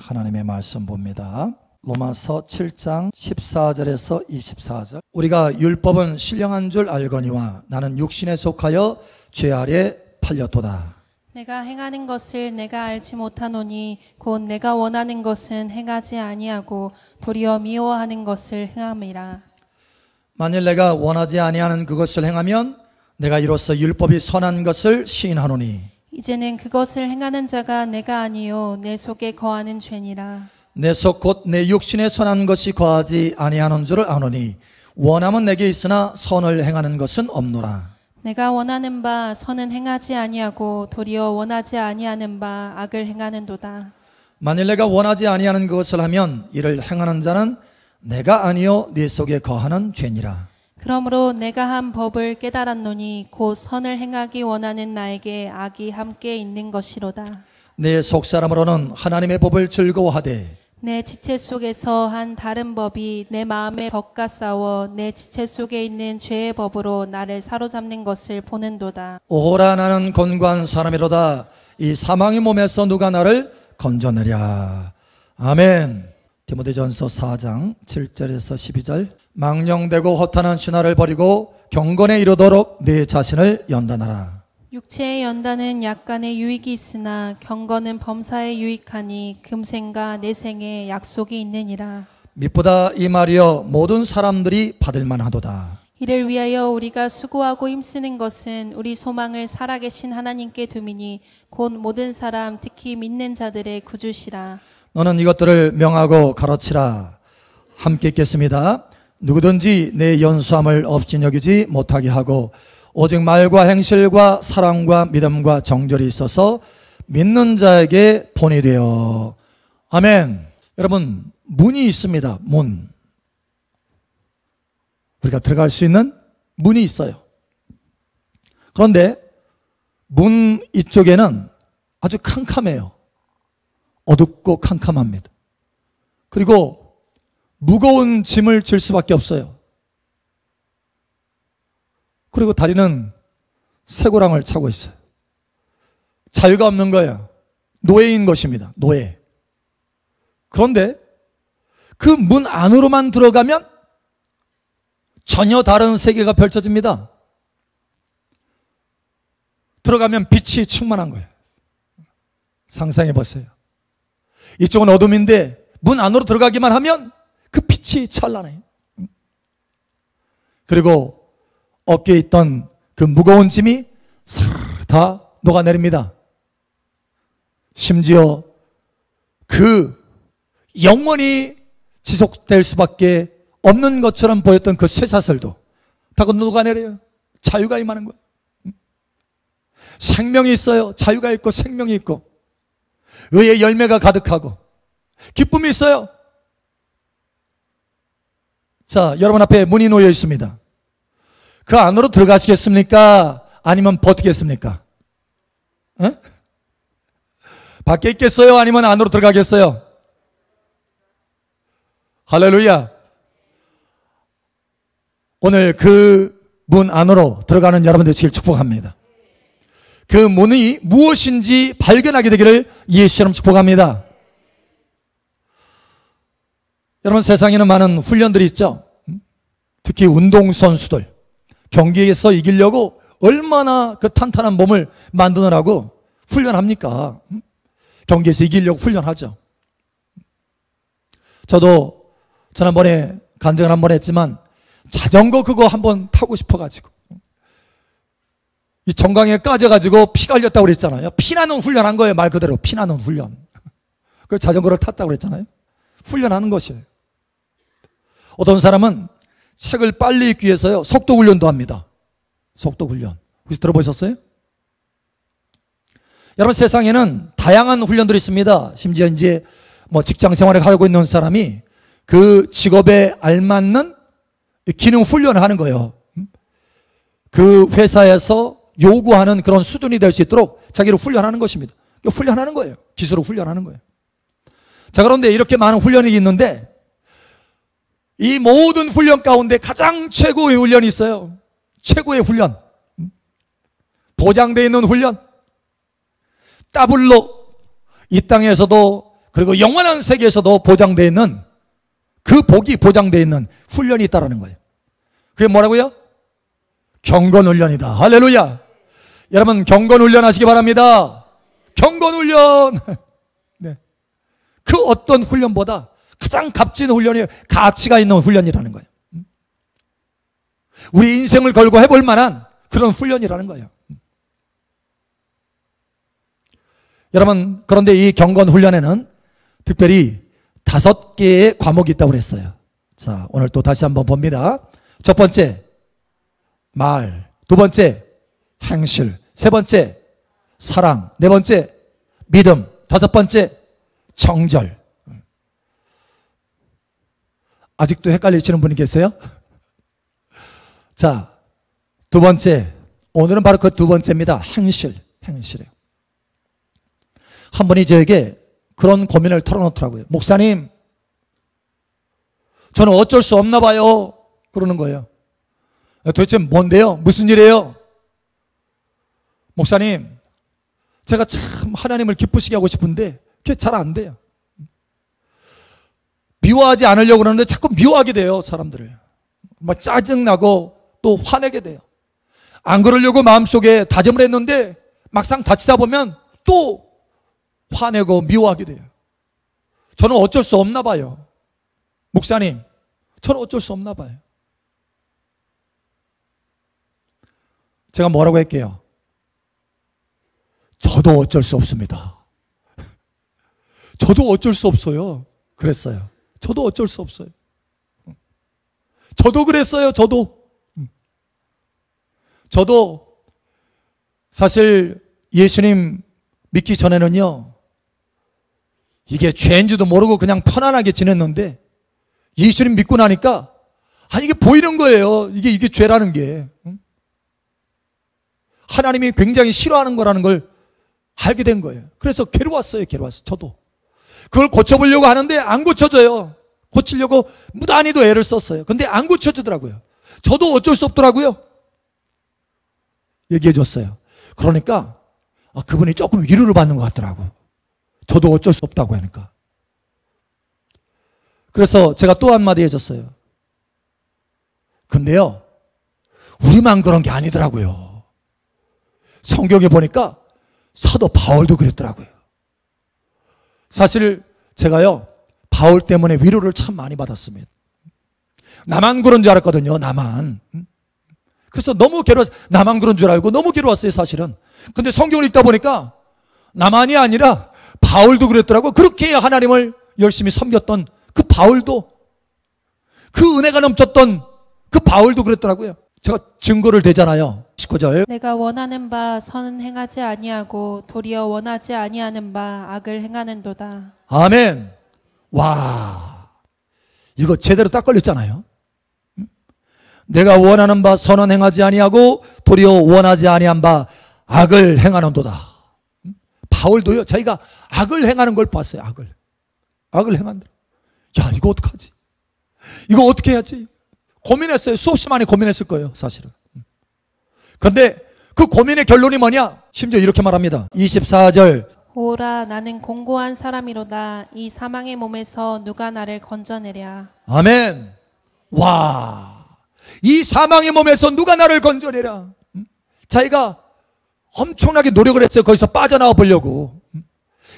하나님의 말씀 봅니다. 로마서 7장 14절에서 24절. 우리가 율법은 신령한 줄 알거니와 나는 육신에 속하여 죄 아래 팔렸도다. 내가 행하는 것을 내가 알지 못하노니 곧 내가 원하는 것은 행하지 아니하고 도리어 미워하는 것을 행함이라. 만일 내가 원하지 아니하는 그것을 행하면 내가 이로써 율법이 선한 것을 시인하노니 이제는 그것을 행하는 자가 내가 아니요 내 속에 거하는 죄니라. 내 속 곧 내 육신에 선한 것이 거하지 아니하는 줄을 아노니 원함은 내게 있으나 선을 행하는 것은 없노라. 내가 원하는 바 선은 행하지 아니하고 도리어 원하지 아니하는 바 악을 행하는도다. 만일 내가 원하지 아니하는 그것을 하면 이를 행하는 자는 내가 아니요 내 속에 거하는 죄니라. 그러므로 내가 한 법을 깨달았노니 곧 선을 행하기 원하는 나에게 악이 함께 있는 것이로다. 내 속사람으로는 하나님의 법을 즐거워하되 내 지체 속에서 한 다른 법이 내 마음의 법과 싸워 내 지체 속에 있는 죄의 법으로 나를 사로잡는 것을 보는도다. 오호라 나는 곤고한 사람이로다. 이 사망의 몸에서 누가 나를 건져내랴. 아멘. 디모데전서 4장 7절에서 12절. 망령되고 허탄한 신화를 버리고 경건에 이르도록 내 자신을 연단하라. 육체의 연단은 약간의 유익이 있으나 경건은 범사에 유익하니 금생과 내생에 약속이 있느니라. 미쁘다 이 말이여 모든 사람들이 받을 만하도다. 이를 위하여 우리가 수고하고 힘쓰는 것은 우리 소망을 살아계신 하나님께 두미니 곧 모든 사람 특히 믿는 자들의 구주시라. 너는 이것들을 명하고 가르치라. 함께 읽겠습니다. 누구든지 내 연수함을 없이 여기지 못하게 하고 오직 말과 행실과 사랑과 믿음과 정절이 있어서 믿는 자에게 본이 되어. 아멘. 여러분, 문이 있습니다. 문. 우리가 들어갈 수 있는 문이 있어요. 그런데 문 이쪽에는 아주 캄캄해요. 어둡고 캄캄합니다. 그리고 무거운 짐을 질 수밖에 없어요. 그리고 다리는 쇠고랑을 차고 있어요. 자유가 없는 거예요. 노예인 것입니다. 노예. 그런데 그 문 안으로만 들어가면 전혀 다른 세계가 펼쳐집니다. 들어가면 빛이 충만한 거예요. 상상해 보세요. 이쪽은 어둠인데 문 안으로 들어가기만 하면 그 빛이 찬란해요. 그리고 어깨에 있던 그 무거운 짐이 사르르 다 녹아내립니다. 심지어 그 영원히 지속될 수밖에 없는 것처럼 보였던 그 쇠사슬도 다 녹아내려요. 자유가 임하는 거예요. 생명이 있어요. 자유가 있고 생명이 있고 의의 열매가 가득하고 기쁨이 있어요. 자, 여러분 앞에 문이 놓여 있습니다. 그 안으로 들어가시겠습니까? 아니면 버티겠습니까? 에? 밖에 있겠어요? 아니면 안으로 들어가겠어요? 할렐루야. 오늘 그 문 안으로 들어가는 여러분 되시길 축복합니다. 그 문이 무엇인지 발견하게 되기를 예수처럼 축복합니다. 여러분, 세상에는 많은 훈련들이 있죠. 특히 운동선수들 경기에서 이기려고 얼마나 그 탄탄한 몸을 만드느라고 훈련합니까? 경기에서 이기려고 훈련하죠. 저도 지난번에 간증을 한번 했지만 자전거 그거 한번 타고 싶어가지고 이 정강이에 까져가지고 피 갈렸다고 그랬잖아요. 피나는 훈련한 거예요. 말 그대로 피나는 훈련. 그 자전거를 탔다고 그랬잖아요. 훈련하는 것이에요. 어떤 사람은 책을 빨리 읽기 위해서요, 속도 훈련도 합니다. 속도 훈련. 혹시 들어보셨어요? 여러분, 세상에는 다양한 훈련들이 있습니다. 심지어 이제 뭐 직장 생활을 하고 있는 사람이 그 직업에 알맞는 기능 훈련을 하는 거예요. 그 회사에서 요구하는 그런 수준이 될 수 있도록 자기를 훈련하는 것입니다. 훈련하는 거예요. 기술을 훈련하는 거예요. 자, 그런데 이렇게 많은 훈련이 있는데 이 모든 훈련 가운데 가장 최고의 훈련이 있어요. 최고의 훈련. 보장되어 있는 훈련. 더블로 이 땅에서도 그리고 영원한 세계에서도 보장되어 있는, 그 복이 보장되어 있는 훈련이 있다라는 거예요. 그게 뭐라고요? 경건훈련이다. 할렐루야. 여러분, 경건훈련 하시기 바랍니다. 경건훈련. 네. 그 어떤 훈련보다 가장 값진 훈련이 가치가 있는 훈련이라는 거예요. 우리 인생을 걸고 해볼 만한 그런 훈련이라는 거예요. 여러분, 그런데 이 경건훈련에는 특별히 5개의 과목이 있다고 그랬어요. 자, 오늘 또 다시 한번 봅니다. 첫 번째, 말. 두 번째, 행실. 세 번째, 사랑. 네 번째, 믿음. 다섯 번째, 정절. 아직도 헷갈리시는 분이 계세요? 자, 두 번째. 오늘은 바로 그 두 번째입니다. 행실. 행실이에요. 한 분이 저에게 그런 고민을 털어놓더라고요. 목사님, 저는 어쩔 수 없나 봐요. 그러는 거예요. 도대체 뭔데요? 무슨 일이에요? 목사님, 제가 참 하나님을 기쁘시게 하고 싶은데 그게 잘 안 돼요. 미워하지 않으려고 그러는데 자꾸 미워하게 돼요, 사람들을. 막 짜증나고 또 화내게 돼요. 안 그러려고 마음속에 다짐을 했는데 막상 다치다 보면 또 화내고 미워하게 돼요. 저는 어쩔 수 없나 봐요. 목사님, 저는 어쩔 수 없나 봐요. 제가 뭐라고 할게요? 저도 어쩔 수 없습니다. 저도 어쩔 수 없어요. 그랬어요. 저도 어쩔 수 없어요. 저도 그랬어요. 저도 사실 예수님 믿기 전에는요, 이게 죄인지도 모르고 그냥 편안하게 지냈는데 예수님 믿고 나니까 이게 보이는 거예요. 이게 죄라는 게. 하나님이 굉장히 싫어하는 거라는 걸 알게 된 거예요. 그래서 괴로웠어요. 저도. 그걸 고쳐보려고 하는데 안 고쳐져요. 고치려고 무단히도 애를 썼어요. 근데 안 고쳐지더라고요. 저도 어쩔 수 없더라고요. 얘기해 줬어요. 그러니까 그분이 조금 위로를 받는 것 같더라고. 저도 어쩔 수 없다고 하니까. 그래서 제가 또 한마디 해줬어요. 근데요, 우리만 그런 게 아니더라고요. 성경에 보니까 사도 바울도 그랬더라고요. 사실 제가요, 바울 때문에 위로를 참 많이 받았습니다. 나만 그런 줄 알았거든요. 나만. 그래서 너무 괴로웠어요. 나만 그런 줄 알고 너무 괴로웠어요, 사실은. 근데 성경을 읽다 보니까 나만이 아니라 바울도 그랬더라고요. 그렇게 하나님을 열심히 섬겼던 그 바울도, 그 은혜가 넘쳤던 그 바울도 그랬더라고요. 제가 증거를 대잖아요. 19절. 내가 원하는 바 선은 행하지 아니하고 도리어 원하지 아니하는 바 악을 행하는도다. 아멘. 와, 이거 제대로 딱 걸렸잖아요. 내가 원하는 바 선은 행하지 아니하고 도리어 원하지 아니한 바 악을 행하는도다. 바울도요, 자기가 악을 행하는 걸 봤어요. 악을 행한다. 야, 이거 어떡하지? 이거 어떻게 해야지? 고민했어요. 수없이 많이 고민했을 거예요, 사실은. 그런데 그 고민의 결론이 뭐냐? 심지어 이렇게 말합니다. 24절. 오라, 나는 공고한 사람이로다. 이 사망의 몸에서 누가 나를 건져내랴. 아멘. 와, 이 사망의 몸에서 누가 나를 건져내랴. 자기가 엄청나게 노력을 했어요. 거기서 빠져나와 보려고.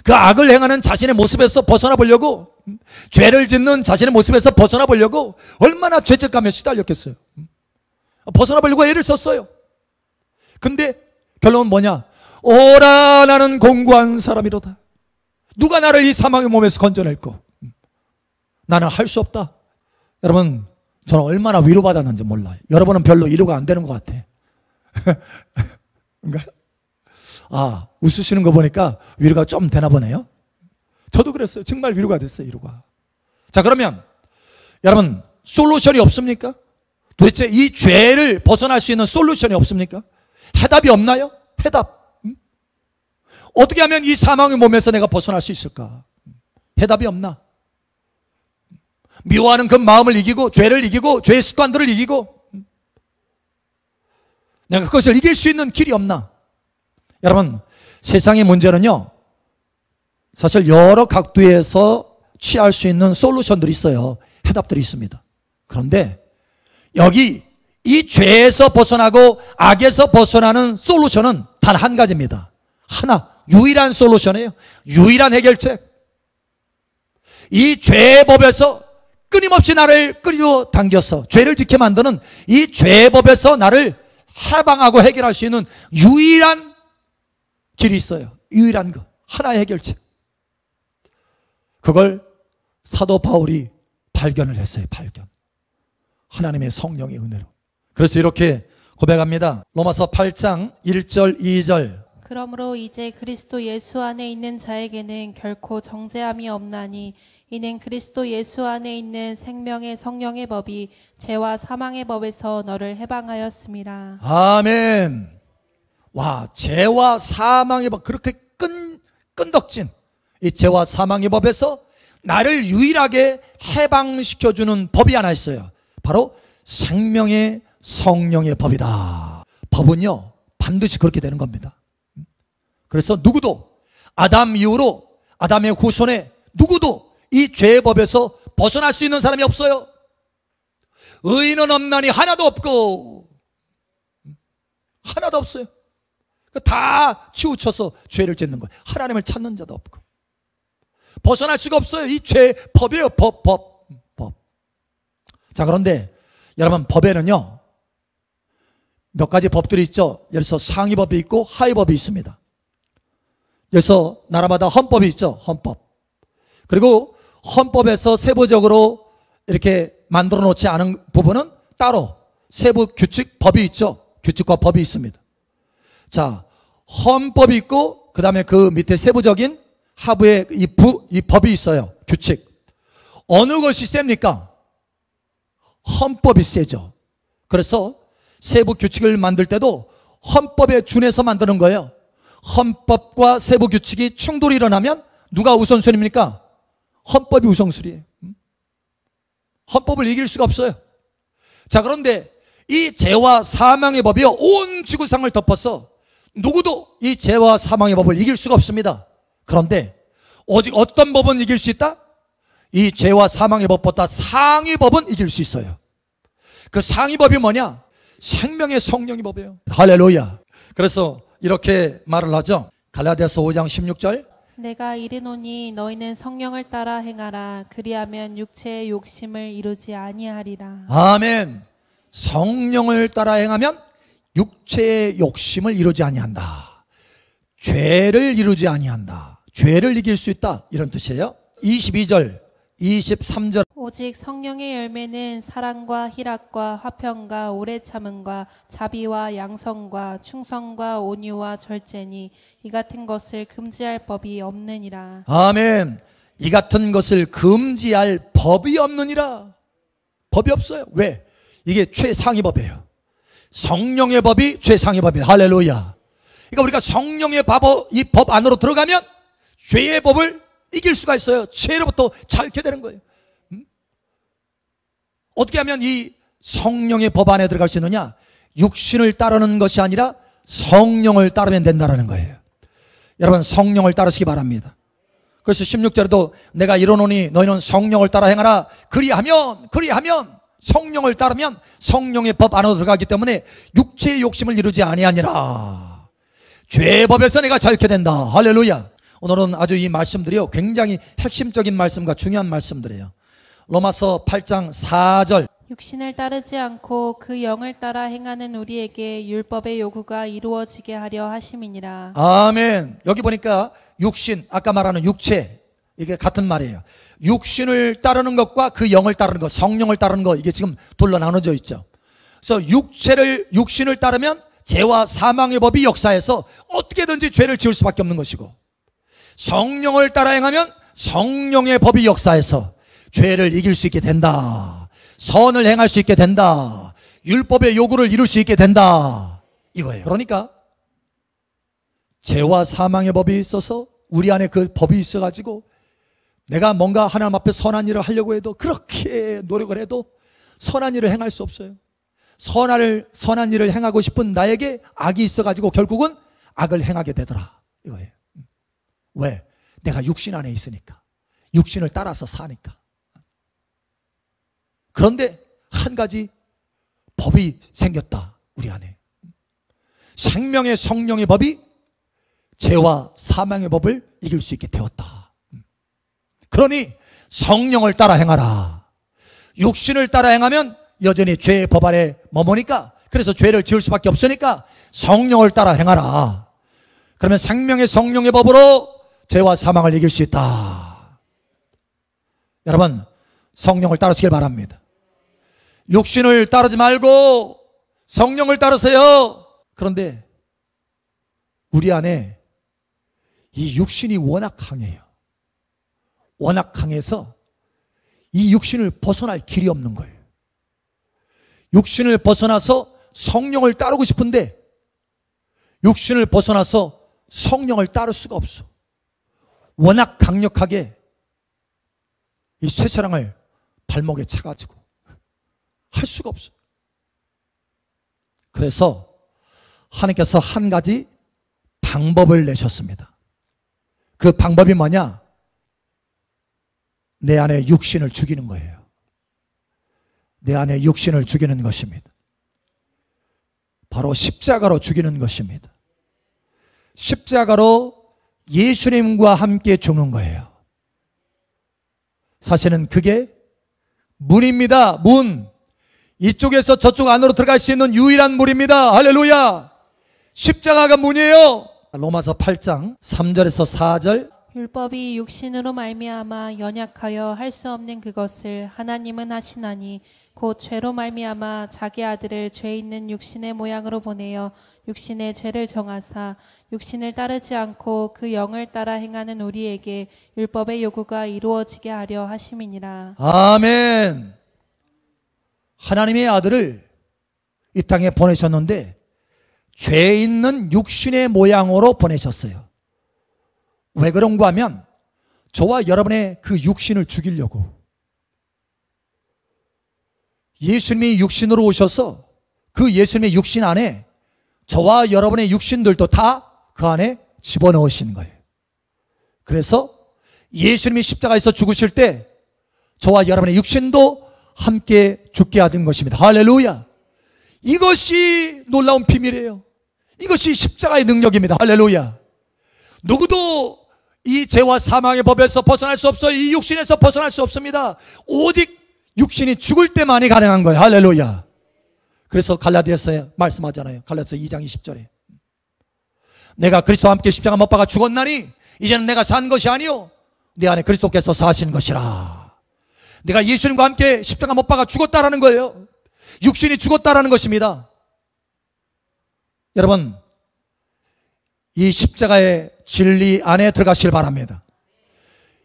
그 악을 행하는 자신의 모습에서 벗어나 보려고, 죄를 짓는 자신의 모습에서 벗어나 보려고 얼마나 죄책감에 시달렸겠어요. 벗어나 보려고 애를 썼어요. 근데 결론은 뭐냐? 오라, 나는 공고한 사람이로다. 누가 나를 이 사망의 몸에서 건져낼꼬? 나는 할 수 없다. 여러분, 저는 얼마나 위로받았는지 몰라요. 여러분은 별로 위로가 안 되는 것 같아. 그런가요? 웃으시는 거 보니까 위로가 좀 되나 보네요. 저도 그랬어요. 정말 위로가 됐어요, 위로가. 자, 그러면 여러분, 솔루션이 없습니까? 도대체 이 죄를 벗어날 수 있는 솔루션이 없습니까? 해답이 없나요? 해답. 어떻게 하면 이 사망의 몸에서 내가 벗어날 수 있을까? 해답이 없나? 미워하는 그 마음을 이기고, 죄를 이기고, 죄의 습관들을 이기고, 내가 그것을 이길 수 있는 길이 없나? 여러분, 세상의 문제는요, 사실 여러 각도에서 취할 수 있는 솔루션들이 있어요. 해답들이 있습니다. 그런데 여기 이 죄에서 벗어나고 악에서 벗어나는 솔루션은 단 한 가지입니다. 하나, 유일한 솔루션이에요. 유일한 해결책. 이 죄의 법에서 끊임없이 나를 끌어당겨서 죄를 짓게 만드는 이 죄의 법에서 나를 해방하고 해결할 수 있는 유일한 길이 있어요. 유일한 거. 하나의 해결책. 그걸 사도 바울이 발견을 했어요. 발견. 하나님의 성령의 은혜로. 그래서 이렇게 고백합니다. 로마서 8장 1절 2절. 그러므로 이제 그리스도 예수 안에 있는 자에게는 결코 정죄함이 없나니 이는 그리스도 예수 안에 있는 생명의 성령의 법이 죄와 사망의 법에서 너를 해방하였음이라. 아멘. 와, 죄와 사망의 법, 그렇게 끈덕진 이 죄와 사망의 법에서 나를 유일하게 해방시켜주는 법이 하나 있어요. 바로 생명의 성령의 법이다. 법은요, 반드시 그렇게 되는 겁니다. 그래서 누구도 아담 이후로 아담의 후손에 누구도 이 죄의 법에서 벗어날 수 있는 사람이 없어요. 의인은 없나니 하나도 없고, 하나도 없어요. 다 치우쳐서 죄를 짓는 거예요. 하나님을 찾는 자도 없고. 벗어날 수가 없어요. 이 죄 법이에요. 법. 자, 그런데 여러분, 법에는요 몇 가지 법들이 있죠. 예를 들어서 상위법이 있고 하위법이 있습니다. 그래서 나라마다 헌법이 있죠. 헌법. 그리고 헌법에서 세부적으로 이렇게 만들어 놓지 않은 부분은 따로 세부 규칙, 법이 있죠. 규칙과 법이 있습니다. 자, 헌법이 있고 그 다음에 그 밑에 세부적인 하부에 이 법이 있어요. 규칙. 어느 것이 셉니까? 헌법이 세죠. 그래서 세부 규칙을 만들 때도 헌법에 준해서 만드는 거예요. 헌법과 세부 규칙이 충돌이 일어나면 누가 우선순위입니까? 헌법이 우선순위예요. 헌법을 이길 수가 없어요. 자, 그런데 이 죄와 사망의 법이요, 온 지구상을 덮어서 누구도 이 죄와 사망의 법을 이길 수가 없습니다. 그런데 오직 어떤 법은 이길 수 있다? 이 죄와 사망의 법보다 상위 법은 이길 수 있어요. 그 상위 법이 뭐냐? 생명의 성령의 법이에요. 할렐루야. 그래서 이렇게 말을 하죠. 갈라디아서 5장 16절. 내가 이르노니 너희는 성령을 따라 행하라. 그리하면 육체의 욕심을 이루지 아니하리라. 아멘. 성령을 따라 행하면 육체의 욕심을 이루지 아니한다. 죄를 이루지 아니한다. 죄를 이길 수 있다. 이런 뜻이에요. 22절, 23절. 오직 성령의 열매는 사랑과 희락과 화평과 오래 참음과 자비와 양성과 충성과 온유와 절제니 이 같은 것을 금지할 법이 없느니라. 아멘. 이 같은 것을 금지할 법이 없느니라. 법이 없어요. 왜? 이게 최상위 법이에요. 성령의 법이 최상위 법이에요. 할렐루야. 그러니까 우리가 성령의 이 법 안으로 들어가면 죄의 법을 이길 수가 있어요. 죄로부터 자유케 되는 거예요. 어떻게 하면 이 성령의 법 안에 들어갈 수 있느냐? 육신을 따르는 것이 아니라 성령을 따르면 된다는 거예요. 여러분, 성령을 따르시기 바랍니다. 그래서 16절에도 내가 이르노니 너희는 성령을 따라 행하라. 그리하면 성령을 따르면 성령의 법 안으로 들어가기 때문에 육체의 욕심을 이루지 아니하니라. 죄의 법에서 내가 자유케 된다. 할렐루야. 오늘은 아주 이 말씀들이요, 굉장히 핵심적인 말씀과 중요한 말씀들이에요. 로마서 8장 4절. 육신을 따르지 않고 그 영을 따라 행하는 우리에게 율법의 요구가 이루어지게 하려 하심이니라. 아멘. 여기 보니까 육신, 아까 말하는 육체, 이게 같은 말이에요. 육신을 따르는 것과 그 영을 따르는 것, 성령을 따르는 것, 이게 지금 둘로 나눠져 있죠. 그래서 육신을 따르면 죄와 사망의 법이 역사해서 어떻게든지 죄를 지을 수밖에 없는 것이고, 성령을 따라 행하면 성령의 법이 역사해서 죄를 이길 수 있게 된다. 선을 행할 수 있게 된다. 율법의 요구를 이룰 수 있게 된다. 이거예요. 그러니까 죄와 사망의 법이 있어서 우리 안에 그 법이 있어가지고 내가 뭔가 하나님 앞에 선한 일을 하려고 해도, 그렇게 노력을 해도 선한 일을 행할 수 없어요. 선한 일을 행하고 싶은 나에게 악이 있어가지고 결국은 악을 행하게 되더라. 이거예요. 왜? 내가 육신 안에 있으니까, 육신을 따라서 사니까. 그런데 한 가지 법이 생겼다, 우리 안에. 생명의 성령의 법이 죄와 사망의 법을 이길 수 있게 되었다. 그러니 성령을 따라 행하라. 육신을 따라 행하면 여전히 죄의 법 아래 머무니까, 그래서 죄를 지을 수밖에 없으니까 성령을 따라 행하라. 그러면 생명의 성령의 법으로 죄와 사망을 이길 수 있다. 여러분, 성령을 따르시길 바랍니다. 육신을 따르지 말고 성령을 따르세요. 그런데 우리 안에 이 육신이 워낙 강해요. 워낙 강해서 이 육신을 벗어날 길이 없는 거예요. 육신을 벗어나서 성령을 따르고 싶은데 육신을 벗어나서 성령을 따를 수가 없어. 워낙 강력하게 이 쇠사랑을 발목에 차가지고 할 수가 없어. 그래서 하나님께서 한 가지 방법을 내셨습니다. 그 방법이 뭐냐? 내 안에 육신을 죽이는 거예요. 내 안에 육신을 죽이는 것입니다. 바로 십자가로 죽이는 것입니다. 십자가로 예수님과 함께 죽는 거예요. 사실은 그게 문입니다. 문. 이쪽에서 저쪽 안으로 들어갈 수 있는 유일한 문입니다. 할렐루야. 십자가가 문이에요. 로마서 8장 3절에서 4절. 율법이 육신으로 말미암아 연약하여 할 수 없는 그것을 하나님은 하시나니 곧 죄로 말미암아 자기 아들을 죄 있는 육신의 모양으로 보내어 육신의 죄를 정하사 육신을 따르지 않고 그 영을 따라 행하는 우리에게 율법의 요구가 이루어지게 하려 하심이니라. 아멘. 하나님의 아들을 이 땅에 보내셨는데 죄 있는 육신의 모양으로 보내셨어요. 왜 그런가 하면 저와 여러분의 그 육신을 죽이려고. 예수님이 육신으로 오셔서 그 예수님의 육신 안에 저와 여러분의 육신들도 다 그 안에 집어넣으신 거예요. 그래서 예수님이 십자가에서 죽으실 때 저와 여러분의 육신도 함께 죽게 하신 것입니다. 할렐루야. 이것이 놀라운 비밀이에요. 이것이 십자가의 능력입니다. 할렐루야. 누구도 이 죄와 사망의 법에서 벗어날 수 없어요. 이 육신에서 벗어날 수 없습니다. 오직 육신이 죽을 때만이 가능한 거예요. 할렐루야. 그래서 갈라디아서에 말씀하잖아요. 갈라디아서 2장 20절에 내가 그리스도와 함께 십자가 못 박아 죽었나니 이제는 내가 산 것이 아니요 내 안에 그리스도께서 사신 것이라. 내가 예수님과 함께 십자가 못 박아 죽었다라는 거예요. 육신이 죽었다라는 것입니다. 여러분, 이 십자가의 진리 안에 들어가시길 바랍니다.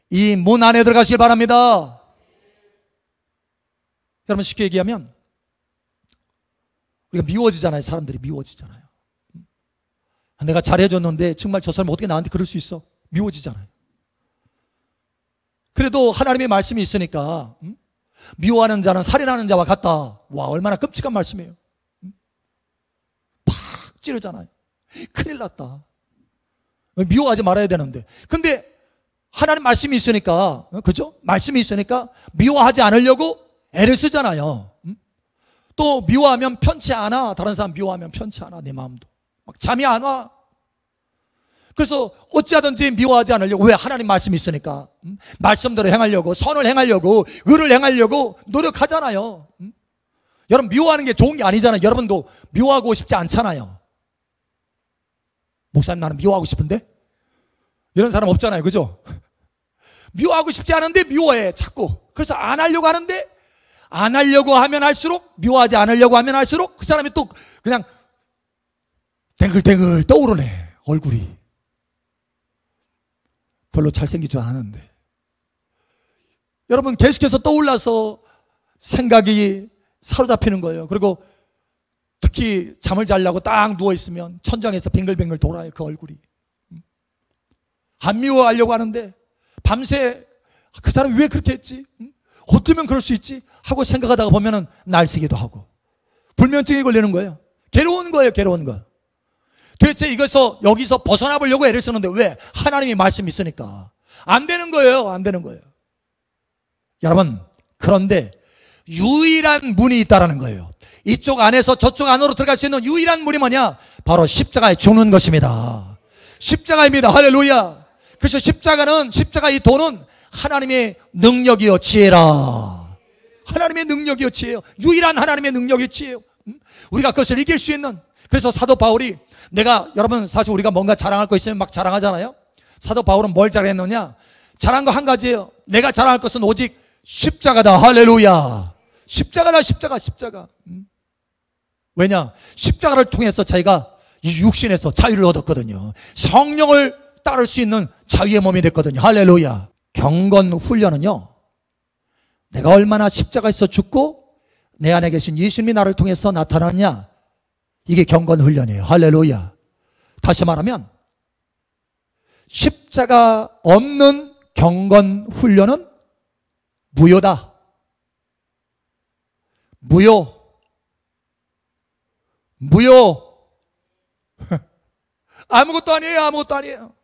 이 문 안에 들어가시길 바랍니다. 여러분, 쉽게 얘기하면 우리가 미워지잖아요. 사람들이 미워지잖아요. 내가 잘해줬는데 정말 저 사람 어떻게 나한테 그럴 수 있어? 미워지잖아요. 그래도 하나님의 말씀이 있으니까 미워하는 자는 살인하는 자와 같다. 와, 얼마나 끔찍한 말씀이에요. 팍 찌르잖아요. 큰일 났다. 미워하지 말아야 되는데. 근데 하나님 말씀이 있으니까, 그죠? 말씀이 있으니까 미워하지 않으려고 애를 쓰잖아요. 또 미워하면 편치 않아. 다른 사람 미워하면 편치 않아. 내 마음도 막 잠이 안 와. 그래서 어찌하든지 미워하지 않으려고. 왜? 하나님 말씀이 있으니까. 말씀대로 행하려고, 선을 행하려고, 의를 행하려고 노력하잖아요. 여러분, 미워하는 게 좋은 게 아니잖아요. 여러분도 미워하고 싶지 않잖아요. 목사님, 나는 미워하고 싶은데? 이런 사람 없잖아요. 그죠? 미워하고 싶지 않은데 미워해 자꾸. 그래서 안 하려고 하는데, 안 하려고 하면 할수록, 미워하지 않으려고 하면 할수록 그 사람이 또 그냥 댕글댕글 떠오르네. 얼굴이 별로 잘생기지 않은데. 여러분, 계속해서 떠올라서 생각이 사로잡히는 거예요. 그리고 특히 잠을 자려고 딱 누워있으면 천장에서 뱅글뱅글 돌아요. 그 얼굴이. 안 미워하려고 하는데 밤새 그 사람이 왜 그렇게 했지? 어쩌면 그럴 수 있지? 하고 생각하다가 보면은 날새기도 하고 불면증에 걸리는 거예요. 괴로운 거예요. 괴로운 거. 도대체 여기서 벗어나 보려고 애를 쓰는데 왜? 하나님이 말씀이 있으니까. 안 되는 거예요. 안 되는 거예요. 여러분, 그런데 유일한 문이 있다라는 거예요. 이쪽 안에서 저쪽 안으로 들어갈 수 있는 유일한 문이 뭐냐? 바로 십자가에 죽는 것입니다. 십자가입니다. 할렐루야. 그래서 십자가의 도는 하나님의 능력이요 지혜라. 하나님의 능력이요 지혜요. 유일한 하나님의 능력이 지혜요. 우리가 그것을 이길 수 있는. 그래서 사도 바울이 여러분 사실 우리가 뭔가 자랑할 거 있으면 막 자랑하잖아요. 사도 바울은 뭘 자랑했느냐? 자랑한 거 한 가지예요. 내가 자랑할 것은 오직 십자가다. 할렐루야. 십자가다. 십자가. 왜냐? 십자가를 통해서 자기가 이 육신에서 자유를 얻었거든요. 성령을 따를 수 있는 자유의 몸이 됐거든요. 할렐루야. 경건 훈련은요, 내가 얼마나 십자가에서 죽고 내 안에 계신 예수님이 나를 통해서 나타났냐, 이게 경건 훈련이에요. 할렐루야. 다시 말하면 십자가 없는 경건 훈련은 무효다. 무효. 아무것도 아니에요.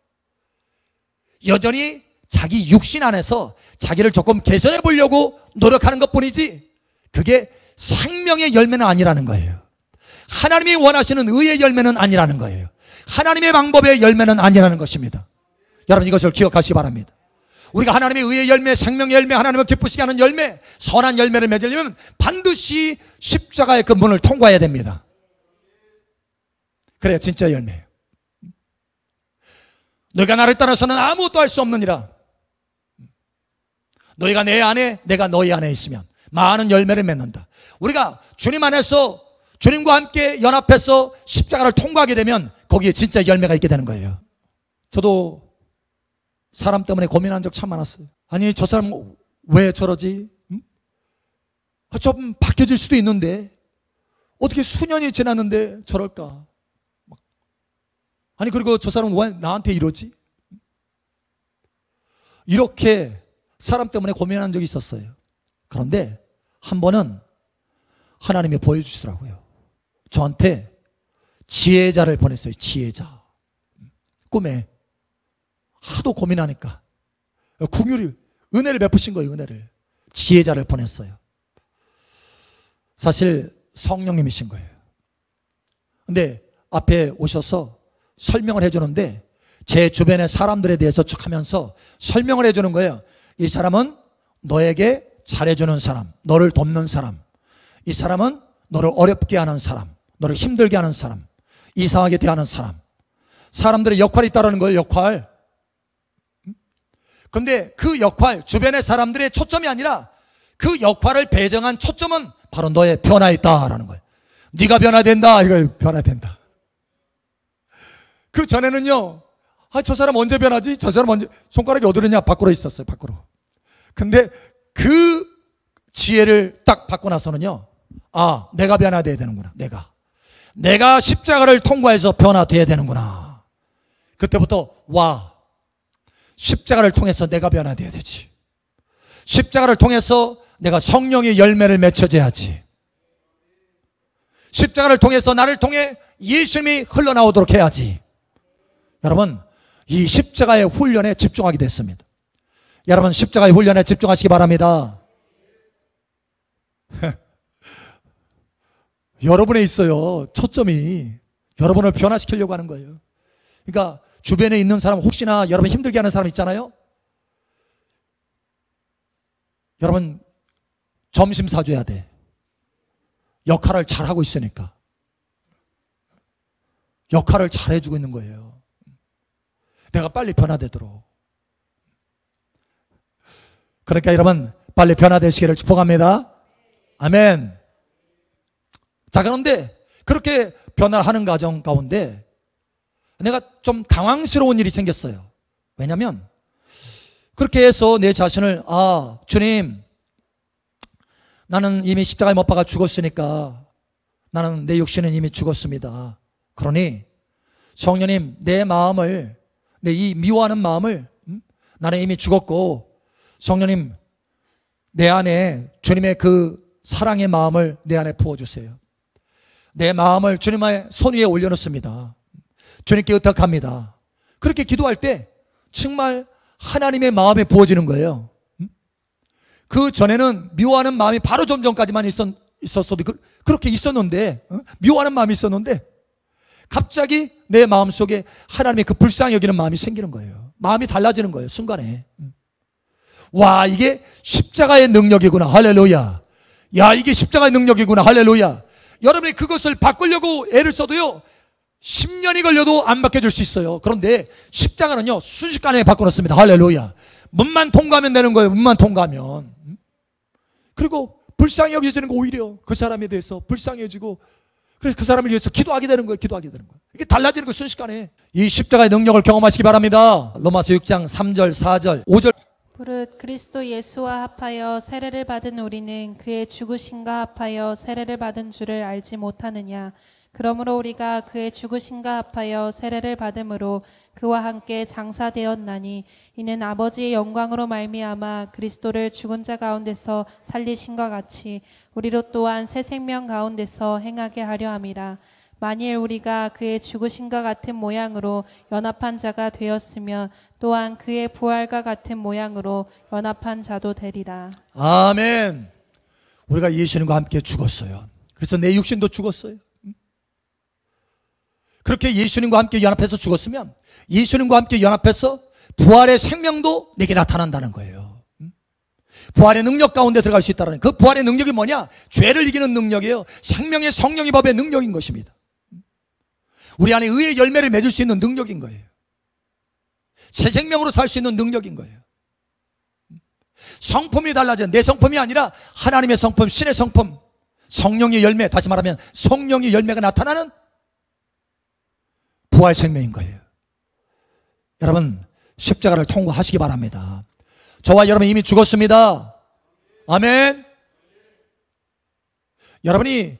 여전히 자기 육신 안에서 자기를 조금 개선해 보려고 노력하는 것뿐이지, 그게 생명의 열매는 아니라는 거예요. 하나님이 원하시는 의의 열매는 아니라는 거예요. 하나님의 방법의 열매는 아니라는 것입니다. 여러분, 이것을 기억하시기 바랍니다. 우리가 하나님의 의의 열매, 생명의 열매, 하나님을 기쁘시게 하는 열매, 선한 열매를 맺으려면 반드시 십자가의 그 문을 통과해야 됩니다. 그래야 진짜 열매예요. 너희가 나를 따라서는 아무것도 할 수 없느니라. 너희가 내 안에, 내가 너희 안에 있으면 많은 열매를 맺는다. 우리가 주님 안에서 주님과 함께 연합해서 십자가를 통과하게 되면 거기에 진짜 열매가 있게 되는 거예요. 저도 사람 때문에 고민한 적 참 많았어요. 아니, 저 사람 왜 저러지? 좀 바뀌어질 수도 있는데 어떻게 수년이 지났는데 저럴까? 아니, 그리고 저 사람은 왜 나한테 이러지? 이렇게 사람 때문에 고민한 적이 있었어요. 그런데 한 번은 하나님이 보여주시더라고요. 저한테 지혜자를 보냈어요. 지혜자. 꿈에. 하도 고민하니까 은혜를 베푸신 거예요. 은혜를. 지혜자를 보냈어요. 사실 성령님이신 거예요. 근데 앞에 오셔서 설명을 해주는데 제 주변의 사람들에 대해서 쭉 하면서 설명을 해주는 거예요. 이 사람은 너에게 잘해주는 사람, 너를 돕는 사람. 이 사람은 너를 어렵게 하는 사람, 너를 힘들게 하는 사람, 이상하게 대하는 사람. 사람들의 역할이 있다는 거예요. 역할. 근데 그 역할, 주변의 사람들의 초점이 아니라 그 역할을 배정한 초점은 바로 너의 변화에 있다라는 거예요. 네가 변화된다. 이거 변화된다. 그 전에는요, 저 사람 언제 변하지? 저 사람 언제, 손가락이 어디로냐? 밖으로 있었어요. 밖으로. 근데 그 지혜를 딱 받고 나서는요, 내가 변화돼야 되는구나. 내가 십자가를 통과해서 변화돼야 되는구나. 그때부터 십자가를 통해서 내가 변화돼야 되지. 십자가를 통해서 내가 성령의 열매를 맺혀줘야지. 십자가를 통해서 나를 통해 예수님이 흘러나오도록 해야지. 여러분, 이 십자가의 훈련에 집중하게 됐습니다. 여러분, 십자가의 훈련에 집중하시기 바랍니다. 여러분에 있어요. 초점이 여러분을 변화시키려고 하는 거예요. 그러니까 주변에 있는 사람, 혹시나 여러분 힘들게 하는 사람 있잖아요. 여러분, 점심 사줘야 돼. 역할을 잘하고 있으니까. 역할을 잘해주고 있는 거예요. 내가 빨리 변화되도록. 그러니까 여러분, 빨리 변화되시기를 축복합니다. 아멘. 자, 그런데 그렇게 변화하는 과정 가운데 내가 좀 당황스러운 일이 생겼어요. 왜냐하면 그렇게 해서 내 자신을, 주님, 나는 이미 십자가에 못 박아 죽었으니까 나는 내 육신은 이미 죽었습니다. 그러니 성령님, 내 마음을, 내 이 미워하는 마음을, 나는 이미 죽었고, 성령님, 내 안에 주님의 그 사랑의 마음을 내 안에 부어주세요. 내 마음을 주님의 손 위에 올려놓습니다. 주님께 의탁합니다. 그렇게 기도할 때 정말 하나님의 마음에 부어지는 거예요. 그 전에는 미워하는 마음이 바로 좀 전까지만 있었어도 그렇게 있었는데, 미워하는 마음이 있었는데 갑자기 내 마음속에 하나님의 그 불쌍히 여기는 마음이 생기는 거예요. 마음이 달라지는 거예요, 순간에. 와, 이게 십자가의 능력이구나. 할렐루야. 야, 이게 십자가의 능력이구나. 할렐루야. 여러분이 그것을 바꾸려고 애를 써도요, 10년이 걸려도 안 바뀌어질 수 있어요. 그런데 십자가는요, 순식간에 바꿔놓습니다. 할렐루야. 문만 통과하면 되는 거예요. 문만 통과하면. 그리고 불쌍히 여겨지는 거, 오히려 그 사람에 대해서 불쌍해지고, 그래서 그 사람을 위해서 기도하게 되는 거예요. 기도하게 되는 거예요. 이게 달라지는 거, 순식간에. 이 십자가의 능력을 경험하시기 바랍니다. 로마서 6장 3절, 4절, 5절. 무릇 그리스도 예수와 합하여 세례를 받은 우리는 그의 죽으심과 합하여 세례를 받은 줄을 알지 못하느냐. 그러므로 우리가 그의 죽으심과 합하여 세례를 받음으로 그와 함께 장사되었나니 이는 아버지의 영광으로 말미암아 그리스도를 죽은 자 가운데서 살리신과 같이 우리로 또한 새 생명 가운데서 행하게 하려 함이라. 만일 우리가 그의 죽으심과 같은 모양으로 연합한 자가 되었으면 또한 그의 부활과 같은 모양으로 연합한 자도 되리라. 아멘. 우리가 예수님과 함께 죽었어요. 그래서 내 육신도 죽었어요. 그렇게 예수님과 함께 연합해서 죽었으면 예수님과 함께 연합해서 부활의 생명도 내게 나타난다는 거예요. 부활의 능력 가운데 들어갈 수 있다는, 그 부활의 능력이 뭐냐? 죄를 이기는 능력이에요. 생명의 성령의 법의 능력인 것입니다. 우리 안에 의의 열매를 맺을 수 있는 능력인 거예요. 새 생명으로 살 수 있는 능력인 거예요. 성품이 달라져. 내 성품이 아니라 하나님의 성품, 신의 성품, 성령의 열매, 다시 말하면 성령의 열매가 나타나는 부활 생명인 거예요. 여러분, 십자가를 통과하시기 바랍니다. 저와 여러분 이미 죽었습니다. 아멘. 여러분이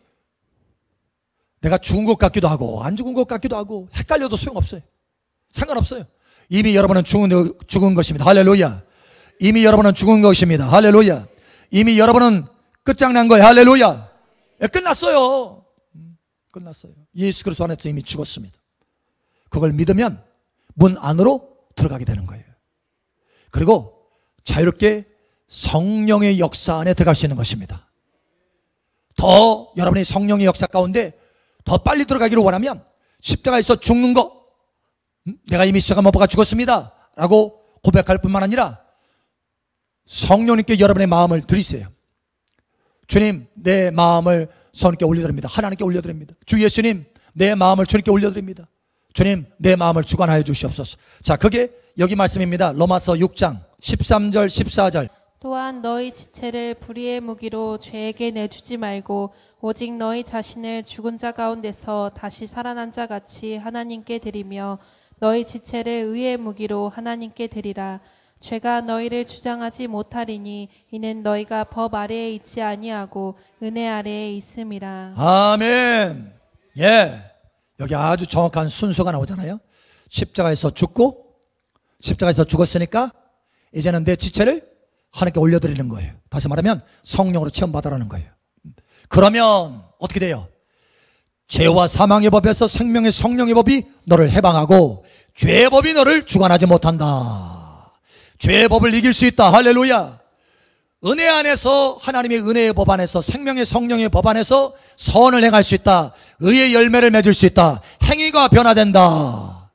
내가 죽은 것 같기도 하고 안 죽은 것 같기도 하고 헷갈려도 소용없어요. 상관없어요. 이미 여러분은 죽은 것입니다. 할렐루야. 이미 여러분은 죽은 것입니다. 할렐루야. 이미 여러분은 끝장난 거예요. 할렐루야. 끝났어요. 끝났어요. 예수 그리스도 안에서 이미 죽었습니다. 그걸 믿으면 문 안으로 들어가게 되는 거예요. 그리고 자유롭게 성령의 역사 안에 들어갈 수 있는 것입니다. 더 여러분이 성령의 역사 가운데 더 빨리 들어가기를 원하면 십자가에서 죽는 거, 내가 이미 십자가 못 박아 죽었습니다 라고 고백할 뿐만 아니라 성령님께 여러분의 마음을 드리세요. 주님, 내 마음을 성령께 올려드립니다. 하나님께 올려드립니다. 주 예수님, 내 마음을 주님께 올려드립니다. 주님, 내 마음을 주관하여 주시옵소서. 자, 그게 여기 말씀입니다. 로마서 6장 13절 14절. 또한 너희 지체를 불의의 무기로 죄에게 내주지 말고 오직 너희 자신을 죽은 자 가운데서 다시 살아난 자 같이 하나님께 드리며 너희 지체를 의의 무기로 하나님께 드리라. 죄가 너희를 주장하지 못하리니 이는 너희가 법 아래에 있지 아니하고 은혜 아래에 있음이라. 아멘. 예. 여기 아주 정확한 순서가 나오잖아요. 십자가에서 죽고, 십자가에서 죽었으니까 이제는 내 지체를 하나님께 올려드리는 거예요. 다시 말하면 성령으로 체험받으라는 거예요. 그러면 어떻게 돼요? 죄와 사망의 법에서 생명의 성령의 법이 너를 해방하고 죄의 법이 너를 주관하지 못한다. 죄의 법을 이길 수 있다. 할렐루야. 은혜 안에서, 하나님의 은혜의 법 안에서, 생명의 성령의 법 안에서 선을 행할 수 있다. 의의 열매를 맺을 수 있다. 행위가 변화된다.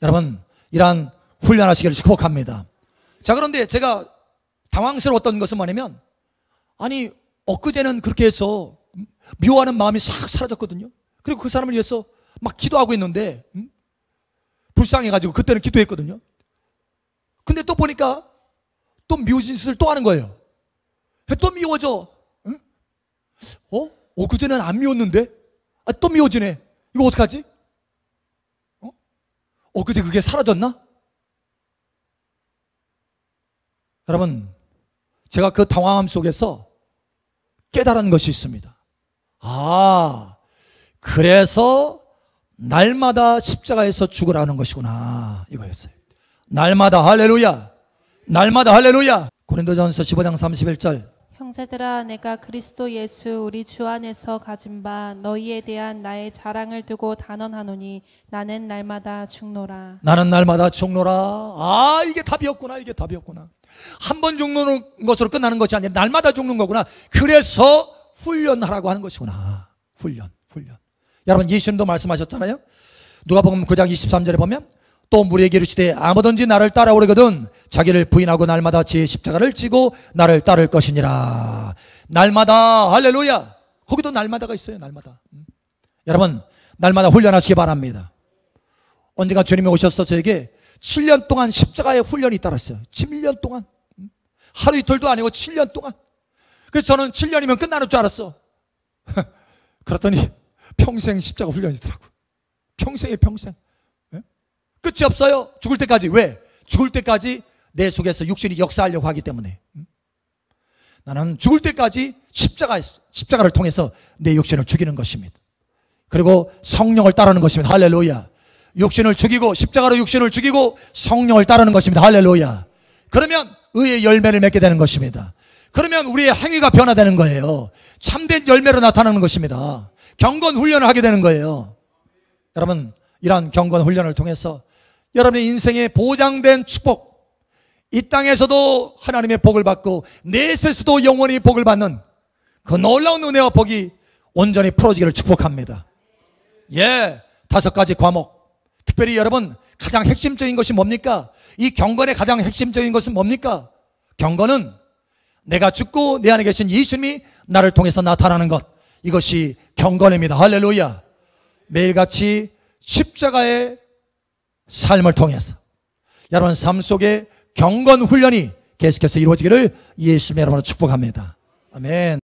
여러분, 이러한 훈련하시기를 축복합니다. 자, 그런데 제가 당황스러웠던 것은 뭐냐면, 아니 엊그제는 그렇게 해서 미워하는 마음이 싹 사라졌거든요. 그리고 그 사람을 위해서 막 기도하고 있는데 불쌍해가지고 그때는 기도했거든요. 근데 또 보니까 또 미워진 짓을 또 하는 거예요. 또 미워져. 응? 엊그제는 안 미웠는데 또 미워지네. 이거 어떡하지? 엊그제 그게 사라졌나? 여러분, 제가 그 당황함 속에서 깨달은 것이 있습니다. 아, 그래서 날마다 십자가에서 죽으라는 것이구나, 이거였어요. 날마다. 할렐루야. 날마다. 할렐루야. 고린도전서 15장 31절. 형제들아, 내가 그리스도 예수 우리 주 안에서 가진 바 너희에 대한 나의 자랑을 두고 단언하노니 나는 날마다 죽노라. 나는 날마다 죽노라. 아, 이게 답이었구나. 이게 답이었구나. 한 번 죽는 것으로 끝나는 것이 아니라 날마다 죽는 거구나. 그래서 훈련하라고 하는 것이구나. 훈련. 여러분, 예수님도 말씀하셨잖아요. 누가복음 9장 23절에 보면 또 무리에게 이르시되 아무든지 나를 따라오려거든 자기를 부인하고 날마다 제 십자가를 지고 나를 따를 것이니라. 날마다, 할렐루야. 거기도 날마다가 있어요. 날마다. 여러분, 날마다 훈련하시기 바랍니다. 언젠가 주님이 오셔서 저에게 7년 동안 십자가의 훈련이 따랐어요. 7년 동안. 하루 이틀도 아니고 7년 동안. 그래서 저는 7년이면 끝나는 줄 알았어. 그랬더니 평생 십자가 훈련이더라고. 평생에 평생. 끝이 없어요. 죽을 때까지. 왜? 죽을 때까지 내 속에서 육신이 역사하려고 하기 때문에. 나는 죽을 때까지 십자가를 통해서 내 육신을 죽이는 것입니다. 그리고 성령을 따르는 것입니다. 할렐루야. 육신을 죽이고 십자가로 육신을 죽이고 성령을 따르는 것입니다. 할렐루야. 그러면 의의 열매를 맺게 되는 것입니다. 그러면 우리의 행위가 변화되는 거예요. 참된 열매로 나타나는 것입니다. 경건 훈련을 하게 되는 거예요. 여러분, 이러한 경건 훈련을 통해서 여러분의 인생에 보장된 축복, 이 땅에서도 하나님의 복을 받고 내세에서도 영원히 복을 받는 그 놀라운 은혜와 복이 온전히 풀어지기를 축복합니다. 5가지 과목. 특별히 여러분, 가장 핵심적인 것이 뭡니까? 이 경건의 가장 핵심적인 것은 뭡니까? 경건은 내가 죽고 내 안에 계신 예수님이 나를 통해서 나타나는 것, 이것이 경건입니다. 할렐루야. 매일같이 십자가의 삶을 통해서 여러분 삶 속에 경건 훈련이 계속해서 이루어지기를 예수님의 이름으로 축복합니다. 아멘.